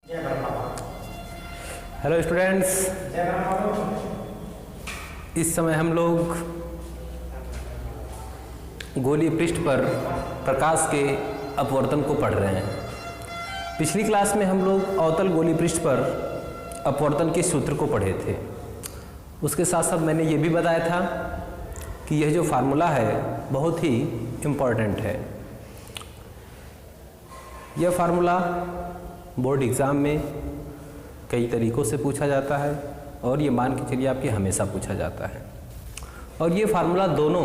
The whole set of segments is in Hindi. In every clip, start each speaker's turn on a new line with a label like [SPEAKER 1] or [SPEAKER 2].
[SPEAKER 1] हेलो स्टूडेंट्स, इस समय हम लोग गोलीय पृष्ठ पर प्रकाश के अपवर्तन को पढ़ रहे हैं। पिछली क्लास में हम लोग अवतल गोलीय पृष्ठ पर अपवर्तन के सूत्र को पढ़े थे। उसके साथ साथ मैंने ये भी बताया था कि यह जो फार्मूला है बहुत ही इम्पॉर्टेंट है। यह फार्मूला बोर्ड एग्ज़ाम में कई तरीक़ों से पूछा जाता है और ये मान के चलिए आपके हमेशा पूछा जाता है। और ये फार्मूला दोनों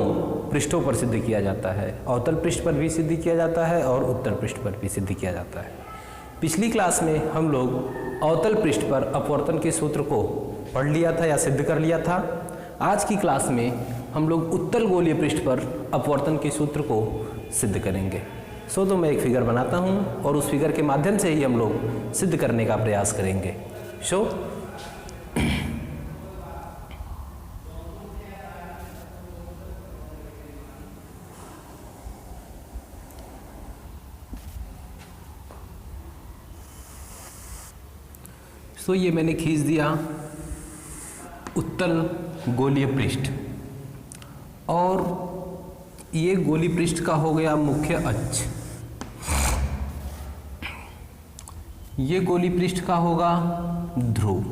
[SPEAKER 1] पृष्ठों पर सिद्ध किया जाता है, अवतल पृष्ठ पर भी सिद्ध किया जाता है और उत्तल पृष्ठ पर भी सिद्ध किया जाता है। पिछली क्लास में हम लोग अवतल पृष्ठ पर अपवर्तन के सूत्र को पढ़ लिया था या सिद्ध कर लिया था। आज की क्लास में हम लोग उत्तल गोलीय पृष्ठ पर अपवर्तन के सूत्र को सिद्ध करेंगे। तो मैं एक फिगर बनाता हूँ और उस फिगर के माध्यम से ही हम लोग सिद्ध करने का प्रयास करेंगे। सो ये मैंने खींच दिया उत्तल गोलीय पृष्ठ और ये गोलीय पृष्ठ का हो गया मुख्य अक्ष। ये गोलीय पृष्ठ का होगा ध्रुव।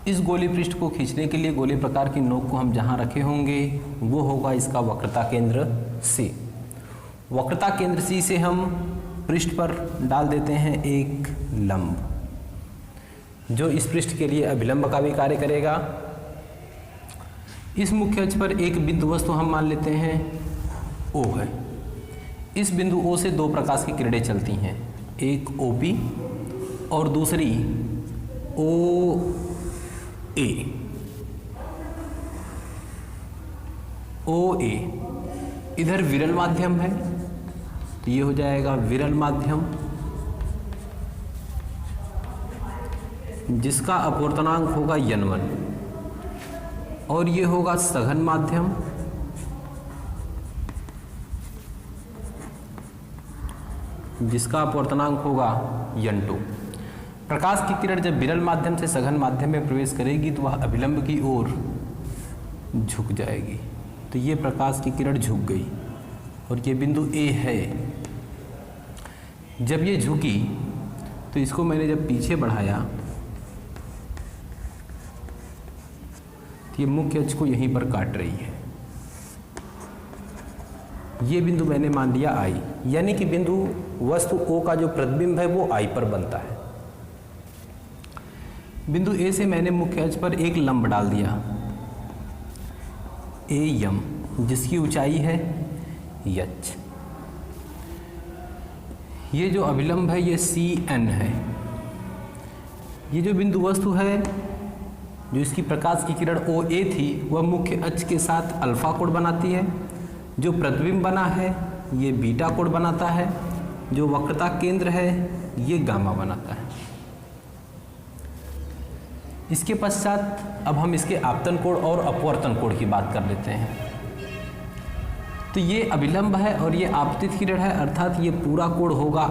[SPEAKER 1] इस गोलीय पृष्ठ को खींचने के लिए गोलीय प्रकार की नोक को हम जहाँ रखे होंगे वो होगा इसका वक्रता केंद्र C। वक्रता केंद्र C से हम पृष्ठ पर डाल देते हैं एक लंब जो इस पृष्ठ के लिए अभिलंब का भी कार्य करेगा। इस मुख्य अक्ष पर एक बिंदु वस्तु हम मान लेते हैं O है। इस बिंदु O से दो प्रकाश की किरणें चलती हैं, एक OP और दूसरी OA। OA इधर विरल माध्यम है तो ये हो जाएगा विरल माध्यम जिसका अपवर्तनांक होगा n1 और ये होगा सघन माध्यम जिसका अपवर्तनांक होगा n2। प्रकाश की किरण जब विरल माध्यम से सघन माध्यम में प्रवेश करेगी तो वह अभिलंब की ओर झुक जाएगी। तो ये प्रकाश की किरण झुक गई और ये बिंदु A है। जब ये झुकी तो इसको मैंने जब पीछे बढ़ाया तो ये मुख्य अक्ष को यहीं पर काट रही है। ये बिंदु मैंने मान लिया I, यानी कि बिंदु वस्तु O का जो प्रतिबिंब है वो I पर बनता है। बिंदु A से मैंने मुख्य अक्ष पर एक लंब डाल दिया AM जिसकी ऊंचाई है h। ये जो अभिलंब है ये CN है। ये जो बिंदु वस्तु है जो इसकी प्रकाश की किरण OA थी वह मुख्य अक्ष के साथ अल्फा कोण बनाती है। जो प्रतिबिंब बना है ये बीटा कोण बनाता है। जो वक्रता केंद्र है ये गामा बनाता है। इसके पश्चात अब हम इसके आपतन कोण और अपवर्तन कोण की बात कर लेते हैं। तो ये अभिलंब है और ये आपतित किरण है, अर्थात ये पूरा कोण होगा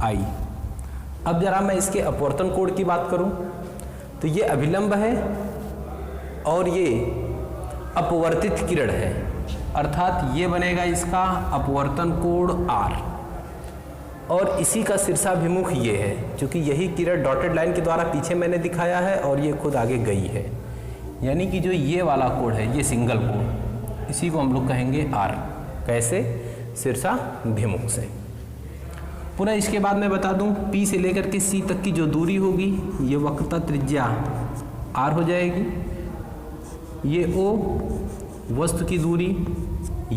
[SPEAKER 1] I। अब जरा मैं इसके अपवर्तन कोण की बात करूं तो ये अभिलंब है और ये अपवर्तित किरण है, अर्थात ये बनेगा इसका अपवर्तन कोण R और इसी का शीर्षाभिमुख ये है, क्योंकि यही किरण डॉटेड लाइन के द्वारा पीछे मैंने दिखाया है और ये खुद आगे गई है। यानी कि जो ये वाला कोण है ये सिंगल कोण, इसी को हम लोग कहेंगे R। कैसे? शीर्षाभिमुख से। पुनः इसके बाद मैं बता दूं P से लेकर के C तक की जो दूरी होगी ये वक्रता त्रिज्या R हो जाएगी। ये O वस्तु की दूरी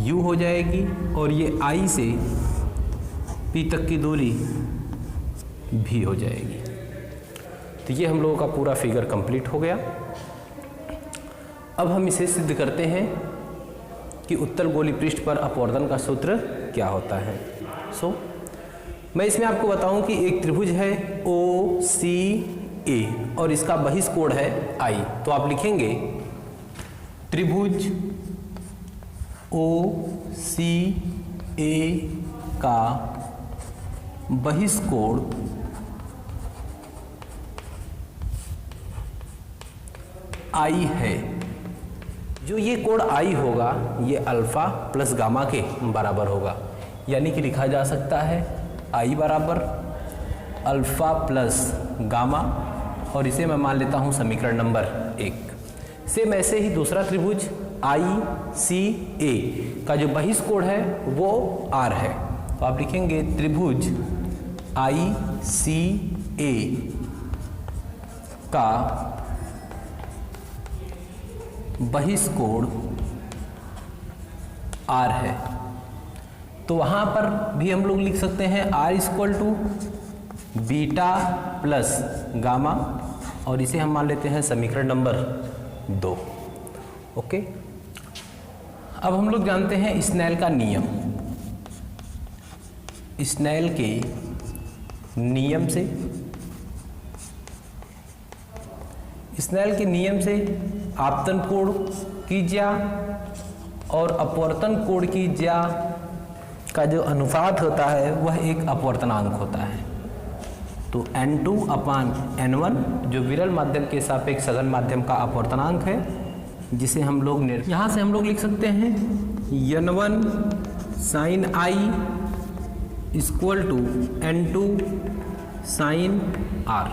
[SPEAKER 1] U हो जाएगी और ये I से P तक की दूरी V हो जाएगी। तो ये हम लोगों का पूरा फिगर कंप्लीट हो गया। अब हम इसे सिद्ध करते हैं कि उत्तल गोलीय पृष्ठ पर अपवर्तन का सूत्र क्या होता है। मैं इसमें आपको बताऊं कि एक त्रिभुज है OCA और इसका बहिष्कोण है I। तो आप लिखेंगे त्रिभुज OCA ए का बहिष्कोण आई है। जो ये कोण आई होगा ये अल्फा प्लस गामा के बराबर होगा, यानी कि लिखा जा सकता है आई बराबर अल्फा प्लस गामा, और इसे मैं मान लेता हूँ समीकरण नंबर 1। सेम ऐसे ही दूसरा त्रिभुज आई सी ए का जो बहिष्कोण है वो आर है, तो आप लिखेंगे त्रिभुज आई सी ए का बहिष्कोण आर है। तो वहाँ पर भी हम लोग लिख सकते हैं R equal to beta plus gamma, और इसे हम मान लेते हैं समीकरण नंबर 2। ओके, अब हम लोग जानते हैं स्नेल का नियम। स्नेल के नियम से आपतन कोण की ज्या और अपवर्तन कोण की ज्या का जो अनुपात होता है वह एक अपवर्तनांक होता है। तो n2/n1 जो विरल माध्यम के सापेक्ष सघन माध्यम का अपवर्तनांक है, जिसे हम लोग यहाँ से हम लोग लिख सकते हैं n1 sin i equal to n2 sin r।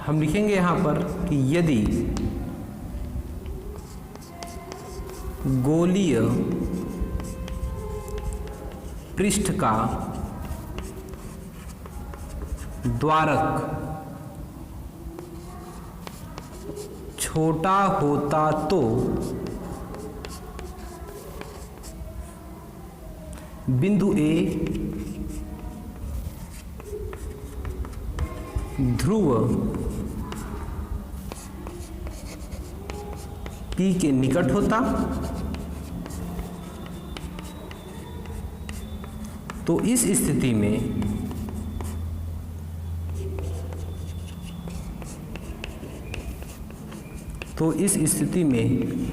[SPEAKER 1] हम लिखेंगे यहाँ पर कि यदि गोलीय पृष्ठ का द्वारक छोटा होता तो बिंदु ए ध्रुव P के निकट होता, तो इस स्थिति में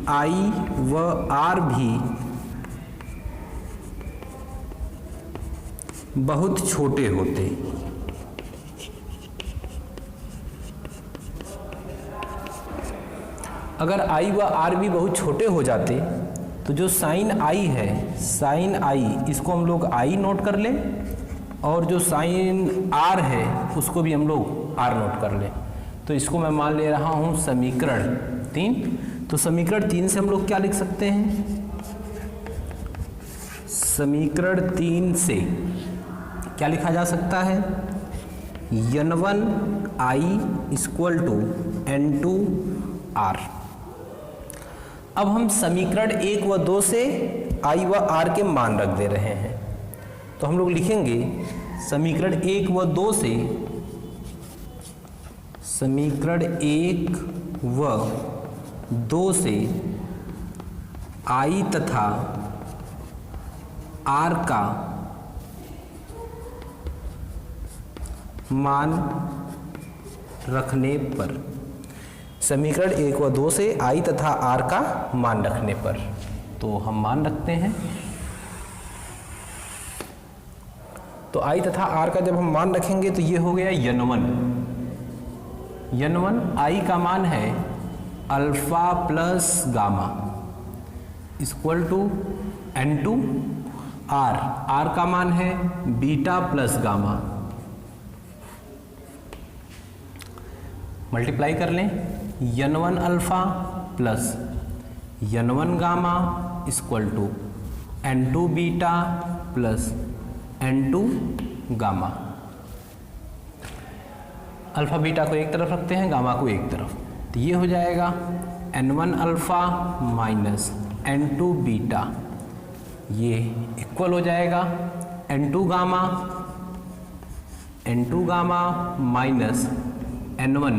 [SPEAKER 1] I व R भी बहुत छोटे होते। अगर I व R भी बहुत छोटे हो जाते तो जो साइन I है, साइन I इसको हम लोग I नोट कर लें, और जो साइन R है उसको भी हम लोग R नोट कर लें। तो इसको मैं मान ले रहा हूँ समीकरण 3। तो समीकरण 3 से हम लोग क्या लिख सकते हैं? समीकरण 3 से क्या लिखा जा सकता है? n1 I equal to n2 R। अब हम समीकरण 1 व 2 से I व R के मान रख दे रहे हैं, तो हम लोग लिखेंगे समीकरण 1 व 2 से, समीकरण 1 व 2 से I तथा R का मान रखने पर, समीकरण 1 व 2 से I तथा R का मान रखने पर, तो हम मान रखते हैं। तो I तथा R का जब हम मान रखेंगे तो ये हो गया n1 I का मान है alpha plus gamma equal to n2 R का मान है बीटा प्लस गामा। मल्टीप्लाई कर लें, n1 alpha plus n1 gamma equal to n2 beta plus n2 gamma. Alpha beta को एक तरफ रखते हैं, गामा को एक तरफ, तो ये हो जाएगा n1 alpha minus n2 beta, ये इक्वल हो जाएगा n2 gamma minus n1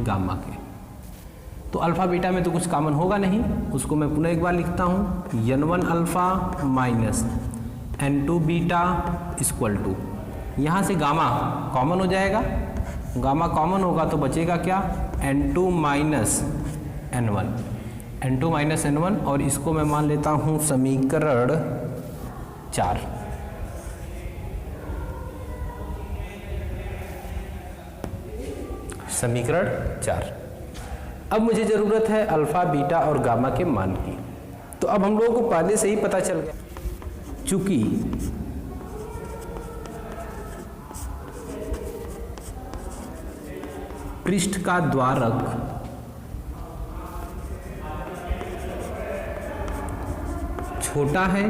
[SPEAKER 1] gamma के। तो अल्फा बीटा में तो कुछ कॉमन होगा नहीं, उसको मैं पुनः एक बार लिखता हूँ n1 alpha minus n2 beta equal to, यहाँ से गामा कॉमन हो जाएगा, गामा कॉमन होगा तो बचेगा क्या? n2 माइनस n1, और इसको मैं मान लेता हूँ समीकरण 4। समीकरण 4। अब मुझे ज़रूरत है अल्फा, बीटा और गामा के मान की। तो अब हम लोगों को पहले से ही पता चल गया, चूंकि पृष्ठ का द्वारक छोटा है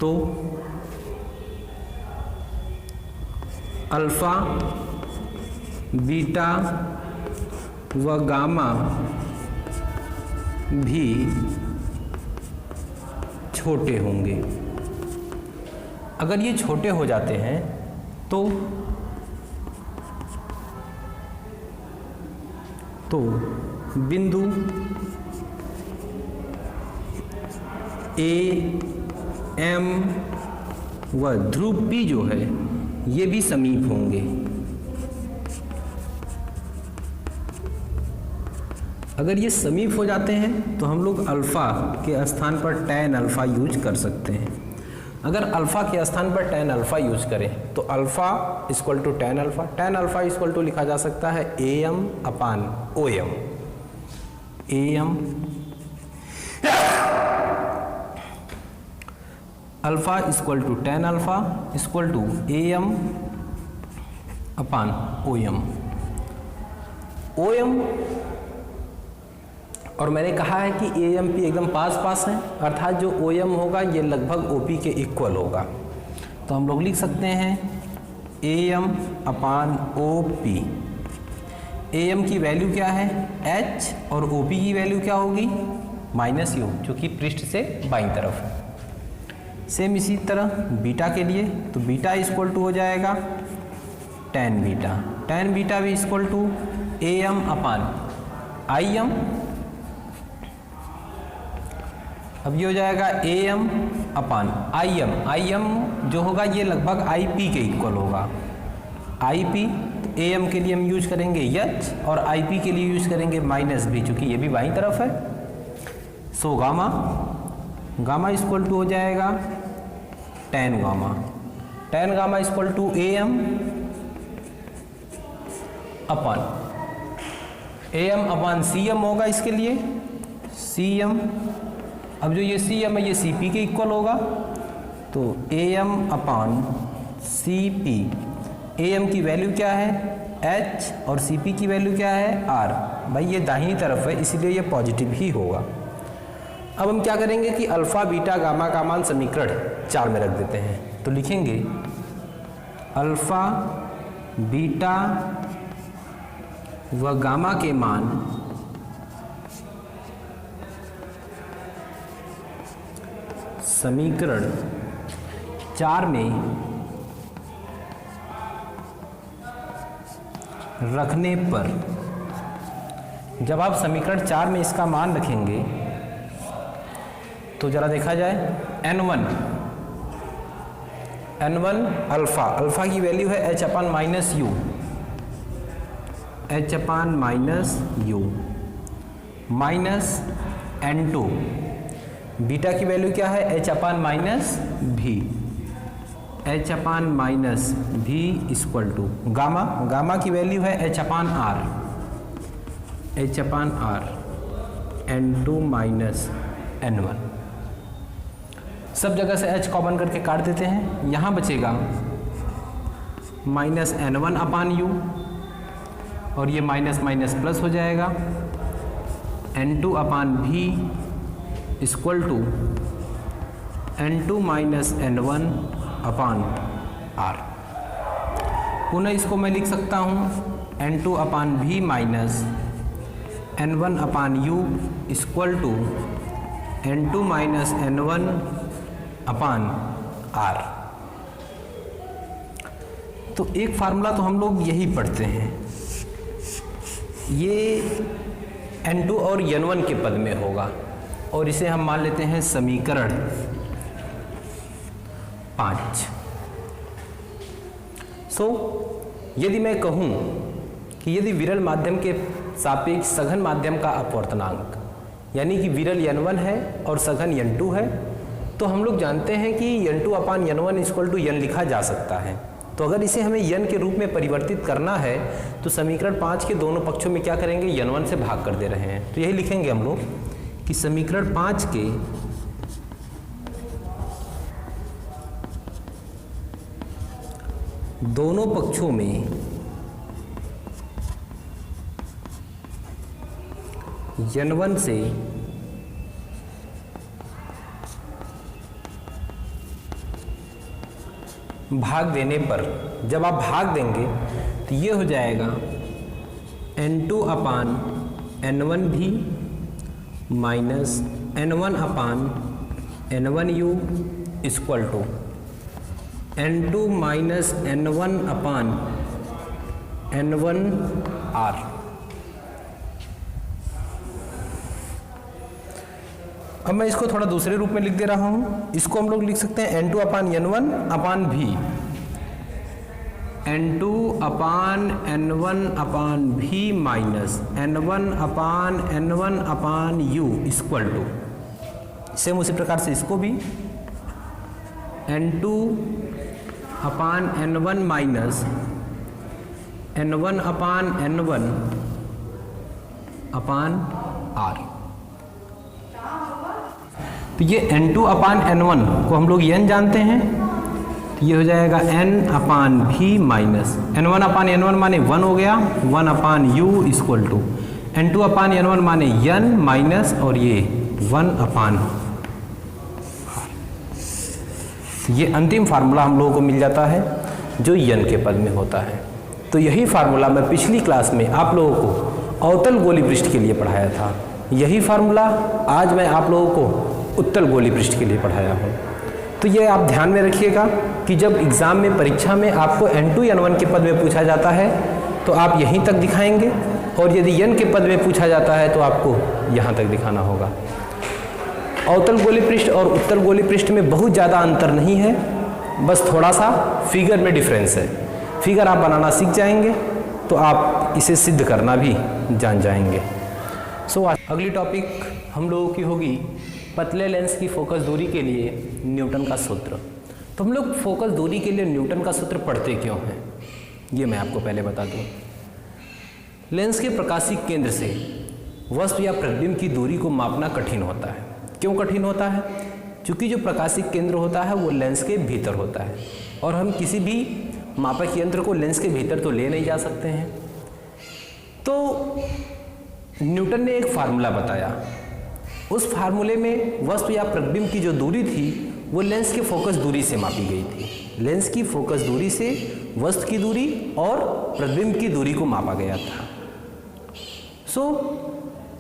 [SPEAKER 1] तो अल्फा, बीटा व गामा भी छोटे होंगे। अगर ये छोटे हो जाते हैं तो बिंदु ए, एम व ध्रुव पी जो है ये भी समीप होंगे। अगर ये समीप हो जाते हैं तो हम लोग अल्फा के स्थान पर tan अल्फा यूज कर सकते हैं। अगर अल्फा के स्थान पर tan अल्फा यूज करें तो alpha equal to tan alpha, tan alpha equal to लिखा जा सकता है AM upon OM। AM alpha equal to tan alpha equal to AM upon OM। OM और मैंने कहा है कि AMP एकदम पास पास है, अर्थात जो OM होगा ये लगभग OP के इक्वल होगा। तो हम लोग लिख सकते हैं AM अपान OP। AM की वैल्यू क्या है H और OP की वैल्यू क्या होगी -U, जो कि पृष्ठ से बाईं तरफ है। सेम इसी तरह बीटा के लिए, तो बीटा इक्वल टू हो जाएगा tan बीटा। tan बीटा भी equal to AM upon IM। अब ये हो जाएगा AM अपान IM। IM जो होगा ये लगभग IP के इक्वल होगा। IP तो AM के लिए हम यूज करेंगे H और IP के लिए यूज करेंगे -B, चूँकि ये भी बाईं तरफ है। सो गामा इक्वल टू हो जाएगा tan gamma. tan gamma equal to AM upon CM होगा इसके लिए CM। अब जो ये CM है ये CP के इक्वल होगा, तो AM अपान CP। AM की वैल्यू क्या है H और CP की वैल्यू क्या है R। भाई ये दाहिनी तरफ है इसीलिए ये पॉजिटिव ही होगा। अब हम क्या करेंगे कि अल्फा, बीटा, गामा का मान समीकरण 4 में रख देते हैं। तो लिखेंगे अल्फा, बीटा व गामा के मान समीकरण 4 में रखने पर, जब आप समीकरण 4 में इसका मान रखेंगे तो जरा देखा जाए n1 अल्फा की वैल्यू है h upon -u minus n2। Beta की वैल्यू क्या है h upon -v equal to gamma की वैल्यू है h upon r n2 minus n1। सब जगह से h कॉमन करके काट देते हैं, यहाँ बचेगा -n1 अपान u और ये माइनस माइनस प्लस हो जाएगा n2 upon v equal to n2 minus n1 upon r। पुनः इसको मैं लिख सकता हूँ n2 upon v minus n1 upon u equal to n2 minus n1 upon r। तो एक फार्मूला तो हम लोग यही पढ़ते हैं, ये n2 और n1 के पद में होगा और इसे हम मान लेते हैं समीकरण 5। यदि मैं कहूँ कि यदि विरल माध्यम के सापेक्ष सघन माध्यम का अपवर्तनांक, यानी कि विरल n1 है और सघन n2 है, तो हम लोग जानते हैं कि n2/n1 = n लिखा जा सकता है। तो अगर इसे हमें n के रूप में परिवर्तित करना है तो समीकरण 5 के दोनों पक्षों में क्या करेंगे, n1 से भाग कर दे रहे हैं। तो यही लिखेंगे हम लोग कि समीकरण 5 के दोनों पक्षों में n1 से भाग देने पर, जब आप भाग देंगे तो ये हो जाएगा n2/n1 भी minus n1/n1u equal to n2 minus n1/n1r। अब मैं इसको थोड़ा दूसरे रूप में लिख दे रहा हूं। इसको हम लोग लिख सकते हैं n2/n1/v, n2/n1/v minus n1/n1/u equal to, same उसी प्रकार से इसको भी n2/n1 माइनस n1/n1/r। तो ये n2/n1 को हम लोग n जानते हैं, तो ये हो जाएगा n/v माइनस n1/n1 माने 1 हो गया, 1/u इक्वल टू n2/n1 माने n माइनस और ये 1/। ये अंतिम फार्मूला हम लोगों को मिल जाता है जो n के पद में होता है। तो यही फार्मूला मैं पिछली क्लास में आप लोगों को अवतल गोली पृष्ठ के लिए पढ़ाया था। यही फार्मूला आज मैं आप लोगों को उत्तल गोली पृष्ठ के लिए पढ़ाया हूँ। तो ये आप ध्यान में रखिएगा कि जब एग्ज़ाम में, परीक्षा में आपको n2 n1 के पद में पूछा जाता है तो आप यहीं तक दिखाएंगे, और यदि n के पद में पूछा जाता है तो आपको यहाँ तक दिखाना होगा। अवतल गोली पृष्ठ और उत्तल गोली पृष्ठ में बहुत ज़्यादा अंतर नहीं है, बस थोड़ा सा फिगर में डिफरेंस है। फिगर आप बनाना सीख जाएंगे तो आप इसे सिद्ध करना भी जान जाएंगे। अगली टॉपिक हम लोगों की होगी पतले लेंस की फोकस दूरी के लिए न्यूटन का सूत्र। तो हम लोग फोकस दूरी के लिए न्यूटन का सूत्र पढ़ते क्यों हैं, ये मैं आपको पहले बता दूं। लेंस के प्रकाशिक केंद्र से वस्तु या प्रतिबिंब की दूरी को मापना कठिन होता है। क्यों कठिन होता है? क्योंकि जो प्रकाशिक केंद्र होता है वो लेंस के भीतर होता है, और हम किसी भी मापक यंत्र को लेंस के भीतर तो ले नहीं जा सकते हैं। तो न्यूटन ने एक फार्मूला बताया, उस फार्मूले में वस्तु या प्रतिबिंब की जो दूरी थी वो लेंस के फोकस दूरी से मापी गई थी। लेंस की फोकस दूरी से वस्तु की दूरी और प्रतिबिंब की दूरी को मापा गया था।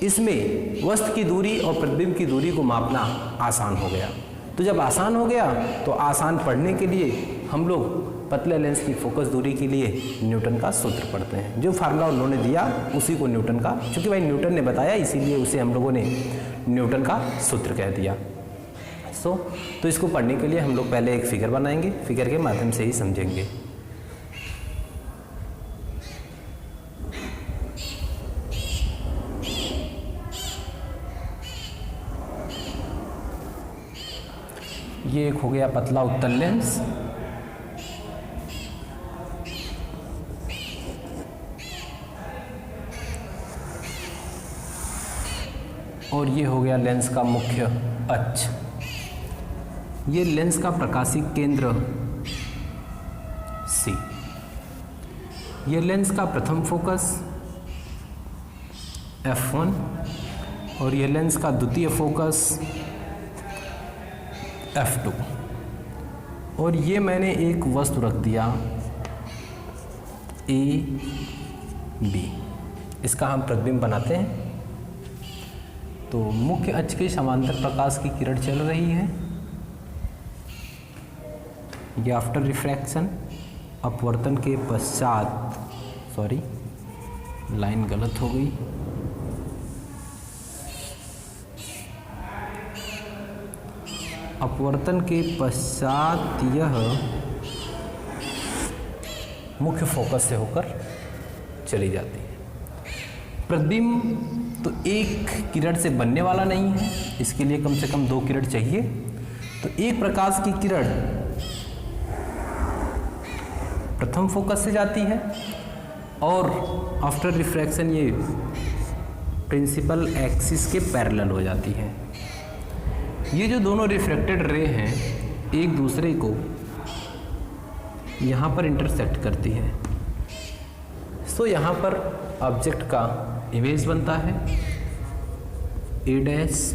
[SPEAKER 1] इसमें वस्तु की दूरी और प्रतिबिंब की दूरी को मापना आसान हो गया। तो जब आसान हो गया तो आसान पढ़ने के लिए हम लोग पतले लेंस की फोकस दूरी के लिए न्यूटन का सूत्र पढ़ते हैं। जो फार्मूला उन्होंने दिया उसी को न्यूटन का, क्योंकि भाई न्यूटन ने बताया इसीलिए उसे हम लोगों ने न्यूटन का सूत्र कह दिया। तो इसको पढ़ने के लिए हम लोग पहले एक फिगर बनाएंगे, फिगर के माध्यम से ही समझेंगे। ये एक हो गया पतला उत्तल लेंस, और ये हो गया लेंस का मुख्य अक्ष। ये लेंस का प्रकाशिक केंद्र C। ये लेंस का प्रथम फोकस F1 और ये लेंस का द्वितीय फोकस F2। और ये मैंने एक वस्तु रख दिया A B, इसका हम प्रतिबिंब बनाते हैं। तो मुख्य अक्ष के समांतर प्रकाश की किरण चल रही है, ये आफ्टर रिफ्रैक्शन, अपवर्तन के पश्चात, सॉरी लाइन गलत हो गई, अपवर्तन के पश्चात यह मुख्य फोकस से होकर चली जाती है। प्रतिबिंब तो एक किरण से बनने वाला नहीं है, इसके लिए कम से कम 2 किरण चाहिए। तो एक प्रकाश की किरण प्रथम फोकस से जाती है और आफ्टर रिफ्रैक्शन ये प्रिंसिपल एक्सिस के पैरेलल हो जाती है। ये जो दोनों रिफ्रैक्टेड रे हैं एक दूसरे को यहाँ पर इंटरसेक्ट करती है। सो यहाँ पर ऑब्जेक्ट का इमेज बनता है ए डैश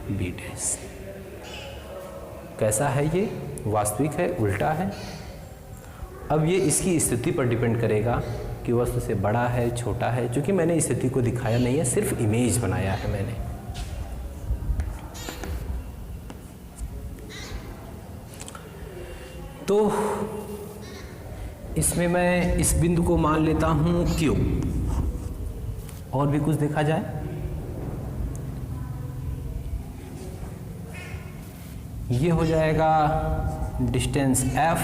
[SPEAKER 1] बी डैश। कैसा है ये? वास्तविक है, उल्टा है। अब ये इसकी स्थिति पर डिपेंड करेगा कि वस्तु से बड़ा है, छोटा है। क्योंकि मैंने स्थिति को दिखाया नहीं है, सिर्फ इमेज बनाया है मैंने। तो इसमें मैं इस बिंदु को मान लेता हूं Q। और भी कुछ देखा जाए, ये हो जाएगा डिस्टेंस F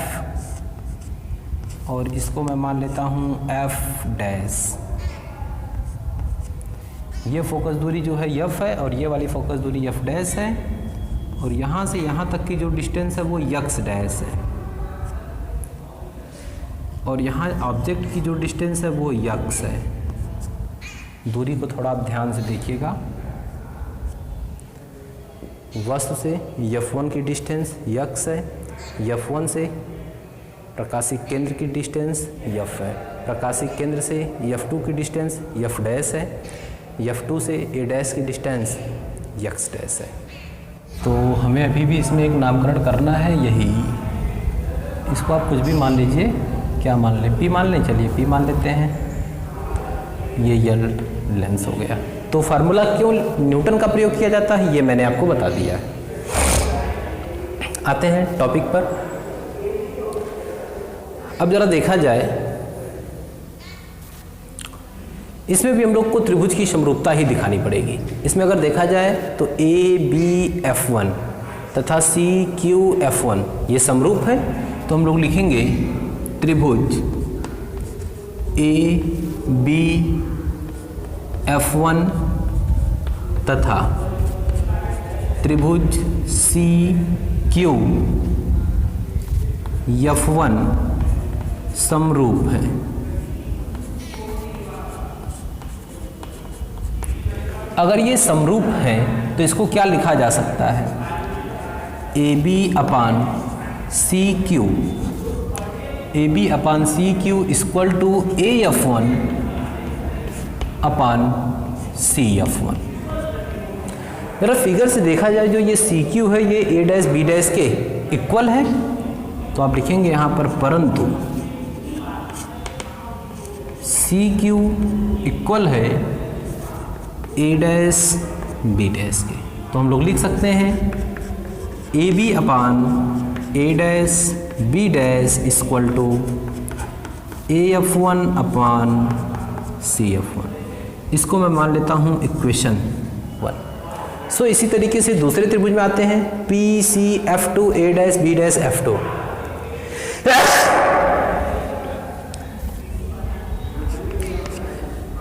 [SPEAKER 1] और इसको मैं मान लेता हूं F डैश। ये फोकस दूरी जो है F है और ये वाली फोकस दूरी F डैश है और यहाँ से यहाँ तक की जो डिस्टेंस है वो X डैश है और यहाँ ऑब्जेक्ट की जो डिस्टेंस है वो X है। दूरी को थोड़ा आप ध्यान से देखिएगा। वस्तु से F1 की डिस्टेंस X है, F1 से प्रकाशिक केंद्र की डिस्टेंस F है, प्रकाशिक केंद्र से F2 की डिस्टेंस F डैश है, F2 से A डैश की डिस्टेंस X डैश है। तो हमें अभी भी इसमें एक नामकरण करना है, यही इसको आप कुछ भी मान लीजिए। क्या मान लें? P मान लें। चलिए P मान लेते हैं। ये L लेंस हो गया। तो फार्मूला क्यों न्यूटन का प्रयोग किया जाता है ये मैंने आपको बता दिया है। आते हैं टॉपिक पर। अब जरा देखा जाए, इसमें भी हम लोग को त्रिभुज की समरूपता ही दिखानी पड़ेगी। इसमें अगर देखा जाए तो ABF1 तथा CQF1 ये समरूप है। तो हम लोग लिखेंगे त्रिभुज ABF1 तथा त्रिभुज CQF1 समरूप है। अगर ये समरूप है तो इसको क्या लिखा जा सकता है? AB upon CQ, AB upon CQ equal to AF1 upon CF1। जरा फिगर से देखा जाए, जो ये CQ है ये A डैश B डैश के इक्वल है। तो आप लिखेंगे यहाँ पर परंतु CQ इक्वल है A डैश B डैश के। तो हम लोग लिख सकते हैं AB upon A dash B dash equal to AF1 upon CF1। इसको मैं मान लेता हूँ इक्वेशन 1। सो इसी तरीके से दूसरे त्रिभुज में आते हैं PCF2 A dash B dash F2।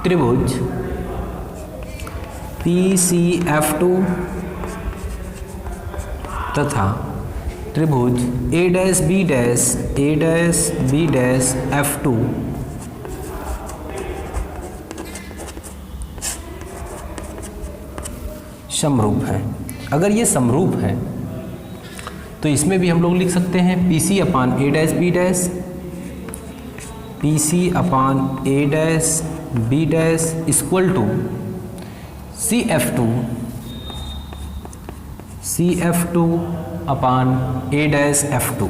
[SPEAKER 1] त्रिभुज PCF2 तथा त्रिभुज A dash B dash F2 समरूप है। अगर ये समरूप है तो इसमें भी हम लोग लिख सकते हैं PC upon A dash B dash, PC upon A dash B dash equal to CF2 upon A dash F2।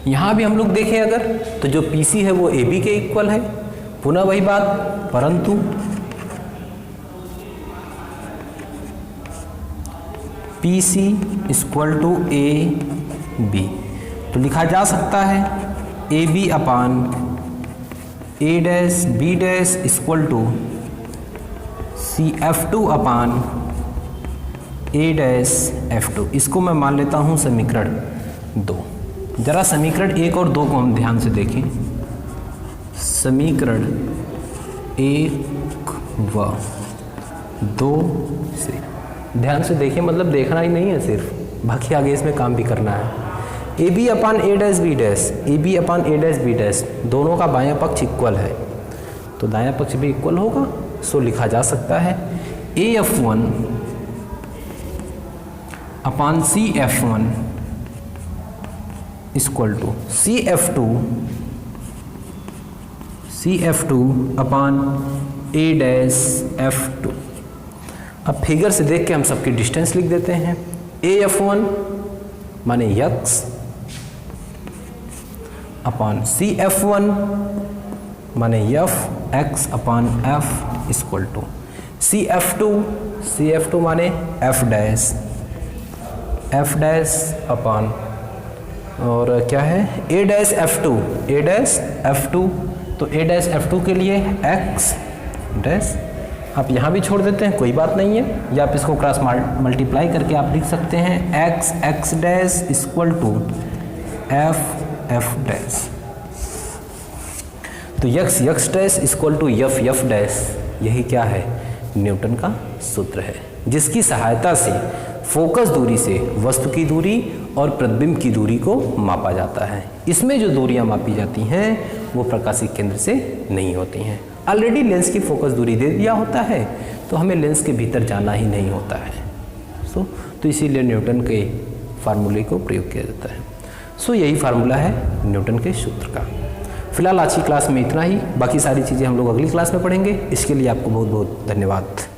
[SPEAKER 1] यहाँ भी हम लोग देखें अगर तो जो PC है वो AB के इक्वल है। पुनः वही बात, परंतु PC इक्वल टू AB। तो लिखा जा सकता है AB upon A dash B dash equal to CF2 upon A dash F2। इसको मैं मान लेता हूँ समीकरण 2। जरा समीकरण 1 और 2 को हम ध्यान से देखें। समीकरण 1 व 2 से ध्यान से देखिए, मतलब देखना ही नहीं है सिर्फ, बाकी आगे इसमें काम भी करना है। A B upon A dash B dash, A B upon A dash B dash, दोनों का बायां पक्ष इक्वल है, तो दायां पक्ष भी इक्वल होगा। सो लिखा जा सकता है A F one upon C F one equal to C F two upon A dash F two. अब फिगर से देख के हम सबकी डिस्टेंस लिख देते हैं। ए एफ वन माने x upon C F one माने F x upon F equal to C F two माने एफ डैश अपान और क्या है ए डैश एफ टू, तो ए डैश एफ टू के लिए एक्स डैश, आप यहाँ भी छोड़ देते हैं कोई बात नहीं है, या आप इसको क्रॉस मल्टीप्लाई करके आप लिख सकते हैं x dash equal to f dash. तो x dash equal to f dash, यही क्या है, न्यूटन का सूत्र है, जिसकी सहायता से फोकस दूरी से वस्तु की दूरी और प्रतिबिंब की दूरी को मापा जाता है। इसमें जो दूरियां मापी जाती हैं वो प्रकाशीय केंद्र से नहीं होती हैं। ऑलरेडी लेंस की फोकस दूरी दे दिया होता है, तो हमें लेंस के भीतर जाना ही नहीं होता है। तो इसीलिए न्यूटन के फार्मूले को प्रयोग किया जाता है। यही फार्मूला है न्यूटन के सूत्र का। फिलहाल आज की क्लास में इतना ही, बाकी सारी चीज़ें हम लोग अगली क्लास में पढ़ेंगे। इसके लिए आपको बहुत बहुत धन्यवाद।